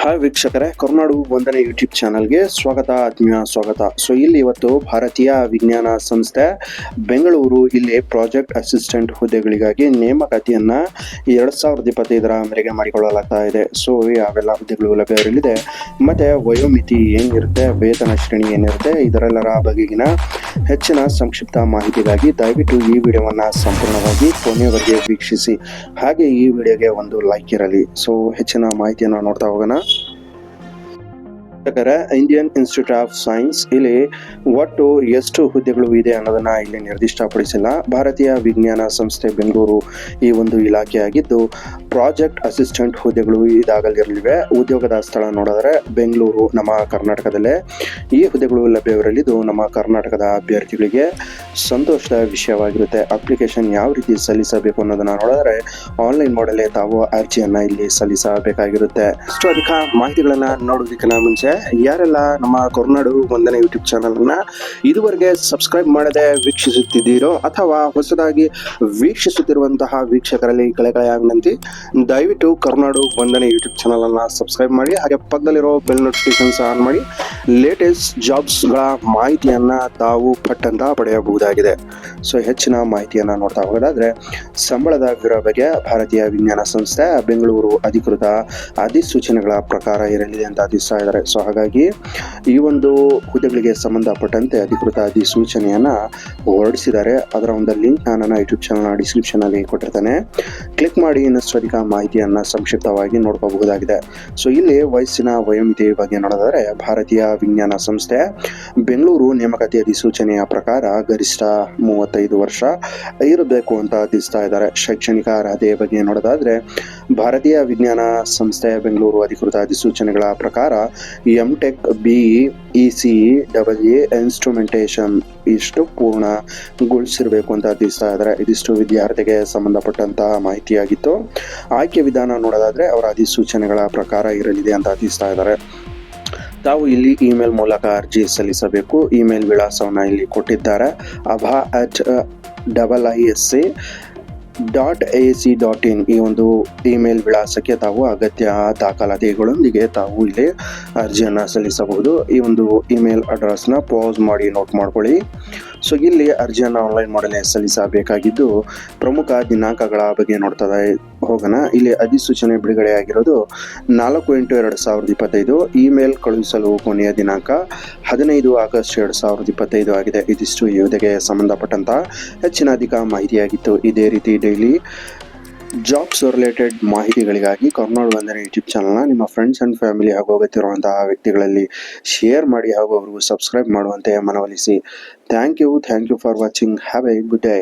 Hi ವೀಕ್ಷಕರೇ, ಕರುನಾಡು ವಂದನೆ YouTube ಚಾನಲ್ಗೆ ಸ್ವಾಗತ, ಆತ್ಮೀಯ ಸ್ವಾಗತ. ಸೊ ಇಲ್ಲಿ ಇವತ್ತು ಭಾರತೀಯ ವಿಜ್ಞಾನ ಸಂಸ್ಥೆ ಬೆಂಗಳೂರು ಇಲ್ಲಿ ಪ್ರಾಜೆಕ್ಟ್ ಅಸಿಸ್ಟೆಂಟ್ ಹುದ್ದೆಗಳಿಗಾಗಿ ನೇಮಕಾತಿಯನ್ನ 2025 ಮೇರೆಗೆ ಮಾಡಿಕೊಳ್ಳಲಾಗ್ತಾ ಇದೆ. ಸೊ ಯಾವೆಲ್ಲ ಹುದ್ದೆಗಳು ಲಭ್ಯವಿರಲಿದೆ ಮತ್ತೆ ವಯೋಮಿತಿ ಏನಿರುತ್ತೆ, ವೇತನ ಶ್ರೇಣಿ ಏನಿರುತ್ತೆ, ಇದರೆಲ್ಲರ ಬಗೆಗಿನ ಹೆಚ್ಚಿನ ಸಂಕ್ಷಿಪ್ತ ಮಾಹಿತಿಗಾಗಿ ದಯವಿಟ್ಟು ಈ ವಿಡಿಯೋವನ್ನ ಸಂಪೂರ್ಣವಾಗಿ ಕೊನೆಯವರೆಗೆ ವೀಕ್ಷಿಸಿ. ಹಾಗೆ ಈ ವಿಡಿಯೋಗೆ ಒಂದು ಲೈಕ್ ಇರಲಿ. ಸೊ ಹೆಚ್ಚಿನ ಮಾಹಿತಿಯನ್ನು ನೋಡ್ತಾ ಹೋಗೋಣ. ಇಂಡಿಯನ್ ಇನ್ಸ್ಟಿಟ್ಯೂಟ್ ಆಫ್ ಸೈನ್ಸ್ ಇಲ್ಲಿ ಒಟ್ಟು ಎಷ್ಟು ಹುದ್ದೆಗಳು ಇದೆ ಅನ್ನೋದನ್ನ ಇಲ್ಲಿ ನಿರ್ದಿಷ್ಟಪಡಿಸಿಲ್ಲ. ಭಾರತೀಯ ವಿಜ್ಞಾನ ಸಂಸ್ಥೆ ಬೆಂಗಳೂರು ಈ ಒಂದು ಇಲಾಖೆಯಾಗಿದ್ದು ಪ್ರಾಜೆಕ್ಟ್ ಅಸಿಸ್ಟೆಂಟ್ ಹುದ್ದೆಗಳು ಇದಾಗಲಿರಲಿವೆ. ಉದ್ಯೋಗದ ಸ್ಥಳ ನೋಡಿದ್ರೆ ಬೆಂಗಳೂರು, ನಮ್ಮ ಕರ್ನಾಟಕದಲ್ಲೇ ಈ ಹುದ್ದೆಗಳು ಲಭ್ಯವಿರಲಿದ್ದು ನಮ್ಮ ಕರ್ನಾಟಕದ ಅಭ್ಯರ್ಥಿಗಳಿಗೆ ಸಂತೋಷದ ವಿಷಯವಾಗಿರುತ್ತೆ. ಅಪ್ಲಿಕೇಶನ್ ಯಾವ ರೀತಿ ಸಲ್ಲಿಸಬೇಕು ಅನ್ನೋದನ್ನ ನೋಡಿದ್ರೆ ಆನ್ಲೈನ್ ಮಾಡಲೇ ತಾವು ಅರ್ಜಿಯನ್ನ ಇಲ್ಲಿ ಸಲ್ಲಿಸಬೇಕಾಗಿರುತ್ತೆ. ಇಷ್ಟು ಅಧಿಕ ಮಾಹಿತಿಗಳನ್ನ ನೋಡೋದಕ್ಕಿಂತ ಮುಂಚೆ ಯಾರೆಲ್ಲ ನಮ್ಮ ಕರುನಾಡು ವಂದನೆ ಯೂಟ್ಯೂಬ್ ಚಾನಲ್ ಅನ್ನ ಇದುವರೆಗೆ ಸಬ್ಸ್ಕ್ರೈಬ್ ಮಾಡದೆ ವೀಕ್ಷಿಸುತ್ತಿದ್ದೀರೋ ಅಥವಾ ಹೊಸದಾಗಿ ವೀಕ್ಷಿಸುತ್ತಿರುವಂತಹ ವೀಕ್ಷಕರಲ್ಲಿ ಕಳೆಯ ವಿನಂತಿ, ದಯವಿಟ್ಟು ಕರುನಾಡು ವಂದನೆ ಯೂಟ್ಯೂಬ್ ಚಾನಲ್ ಅನ್ನ ಸಬ್ಸ್ಕ್ರೈಬ್ ಮಾಡಿ. ಹಾಗೆ ಪಕ್ಕದಲ್ಲಿರೋ ಬೆಲ್ ನೋಟಿಫಿಕೇಶನ್ಸ್ ಆನ್ ಮಾಡಿ ಲೇಟೆಸ್ಟ್ ಜಾಬ್ಸ್ಗಳ ಮಾಹಿತಿಯನ್ನ ತಾವು ಪಟ್ಟಂತ ಪಡೆಯಬಹುದಾಗಿದೆ. ಸೊ ಹೆಚ್ಚಿನ ಮಾಹಿತಿಯನ್ನ ನೋಡ್ತಾ ಹೋಗೋದಾದ್ರೆ ಸಂಬಳದ ವಿವರ ಬಗ್ಗೆ ಭಾರತೀಯ ವಿಜ್ಞಾನ ಸಂಸ್ಥೆ ಬೆಂಗಳೂರು ಅಧಿಕೃತ ಅಧಿಸೂಚನೆಗಳ ಪ್ರಕಾರ ಇರಲಿದೆ ಅಂತ ತಿಳಿಸ್ತಾ ಇದ್ದಾರೆ. ಸೊ ಹಾಗಾಗಿ ಈ ಒಂದು ಹುದ್ದೆಗಳಿಗೆ ಸಂಬಂಧಪಟ್ಟಂತೆ ಅಧಿಕೃತ ಅಧಿಸೂಚನೆಯನ್ನ ಹೊರಡಿಸಿದ್ದಾರೆ. ಅದರ ಒಂದು ಲಿಂಕ್ ನನ್ನ ಯೂಟ್ಯೂಬ್ ಚಾನಲ್ ಡಿಸ್ಕ್ರಿಪ್ಷನ್ ಅಲ್ಲಿ ಕೊಟ್ಟಿರ್ತಾನೆ. ಕ್ಲಿಕ್ ಮಾಡಿ ಇನ್ನಷ್ಟು ಅಧಿಕ ಮಾಹಿತಿಯನ್ನ ಸಂಕ್ಷಿಪ್ತವಾಗಿ ನೋಡ್ಕೋಬಹುದಾಗಿದೆ. ಸೊ ಇಲ್ಲಿ ವಯಸ್ಸಿನ ವಯೋಮಿತಿ ಬಗ್ಗೆ ನೋಡಿದರೆ ಭಾರತೀಯ ವಿಜ್ಞಾನ ಸಂಸ್ಥೆ ಬೆಂಗಳೂರು ನೇಮಕಾತಿ ಅಧಿಸೂಚನೆಯ ಪ್ರಕಾರ ಗರಿಷ್ಠ 35 ವರ್ಷ ಇರಬೇಕು ಅಂತ ತಿಳಿಸ್ತಾ ಇದ್ದಾರೆ. ಶೈಕ್ಷಣಿಕ ಅರ್ಹತೆ ಬಗ್ಗೆ ನೋಡೋದಾದ್ರೆ ಭಾರತೀಯ ವಿಜ್ಞಾನ ಸಂಸ್ಥೆ ಬೆಂಗಳೂರು ಅಧಿಕೃತ ಅಧಿಸೂಚನೆಗಳ ಪ್ರಕಾರ MTech, BE, ECI, W instrumentation ಇಷ್ಟು ಪೂರ್ಣಗೊಳಿಸಿರಬೇಕು ಅಂತ ತಿಳಿಸ್ತಾ ಇದ್ದಾರೆ. ಇದಿಷ್ಟು ವಿದ್ಯಾರ್ಥಿಗೆ ಸಂಬಂಧಪಟ್ಟಂತಹ ಮಾಹಿತಿಯಾಗಿತ್ತು. ಆಯ್ಕೆ ವಿಧಾನ ನೋಡೋದಾದ್ರೆ ಅವರ ಅಧಿಸೂಚನೆಗಳ ಪ್ರಕಾರ ಇರಲಿದೆ ಅಂತ ತಿಳಿಸ್ತಾ ಇದ್ದಾರೆ. ತಾವು ಇಲ್ಲಿ ಇಮೇಲ್ ಮೂಲಕ ಅರ್ಜಿ ಸಲ್ಲಿಸಬೇಕು. ಇಮೇಲ್ ವಿಳಾಸವನ್ನು ಇಲ್ಲಿ ಕೊಟ್ಟಿದ್ದಾರೆ. abha@isc.ac.in ಈ ಒಂದು ಇಮೇಲ್ ವಿಳಾಸಕ್ಕೆ ತಾವು ಅಗತ್ಯ ದಾಖಲಾತಿಗಳೊಂದಿಗೆ ತಾವು ಇಲ್ಲಿ ಅರ್ಜಿಯನ್ನು ಸಲ್ಲಿಸಬಹುದು. ಈ ಒಂದು ಇಮೇಲ್ ಅಡ್ರೆಸ್ನ ಪಾಸ್ ಮಾಡಿ ನೋಟ್ ಮಾಡ್ಕೊಳ್ಳಿ. ಸೊ ಇಲ್ಲಿ ಅರ್ಜಿಯನ್ನು ಆನ್ಲೈನ್ ಮಾಡಲೇ ಸಲ್ಲಿಸಬೇಕಾಗಿದ್ದು ಪ್ರಮುಖ ದಿನಾಂಕಗಳ ಬಗ್ಗೆ ನೋಡ್ತಾ ಹೋಗೋಣ. ಇಲ್ಲಿ ಅಧಿಸೂಚನೆ ಬಿಡುಗಡೆಯಾಗಿರೋದು 4/8/2025. ಇಮೇಲ್ ಕಳುಹಿಸಲು ಕೊನೆಯ ದಿನಾಂಕ 15 ಆಗಸ್ಟ್ 2025 ಆಗಿದೆ. ಇದಿಷ್ಟು ಈ ಹುದ್ದೆಗೆ ಸಂಬಂಧಪಟ್ಟಂತಹ ಹೆಚ್ಚಿನ ಅಧಿಕ ಮಾಹಿತಿಯಾಗಿತ್ತು. ಇದೇ ರೀತಿ ಡೈಲಿ ಜಾಬ್ಸ್ ರಿಲೇಟೆಡ್ ಮಾಹಿತಿಗಳಿಗಾಗಿ ಕರುನಾಡು ವಂದನೆ ಯೂಟ್ಯೂಬ್ ಚಾನಲ್ನ ನಿಮ್ಮ ಫ್ರೆಂಡ್ಸ್ ಅಂಡ್ ಫ್ಯಾಮಿಲಿ ಹಾಗೂ ಅಗತ್ಯವಿರುವಂತಹ ವ್ಯಕ್ತಿಗಳಲ್ಲಿ ಶೇರ್ ಮಾಡಿ ಹಾಗೂ ಅವರಿಗೂ ಸಬ್ಸ್ಕ್ರೈಬ್ ಮಾಡುವಂತೆ ಮನವೊಲಿಸಿ. Thank you for watching. Have a good day.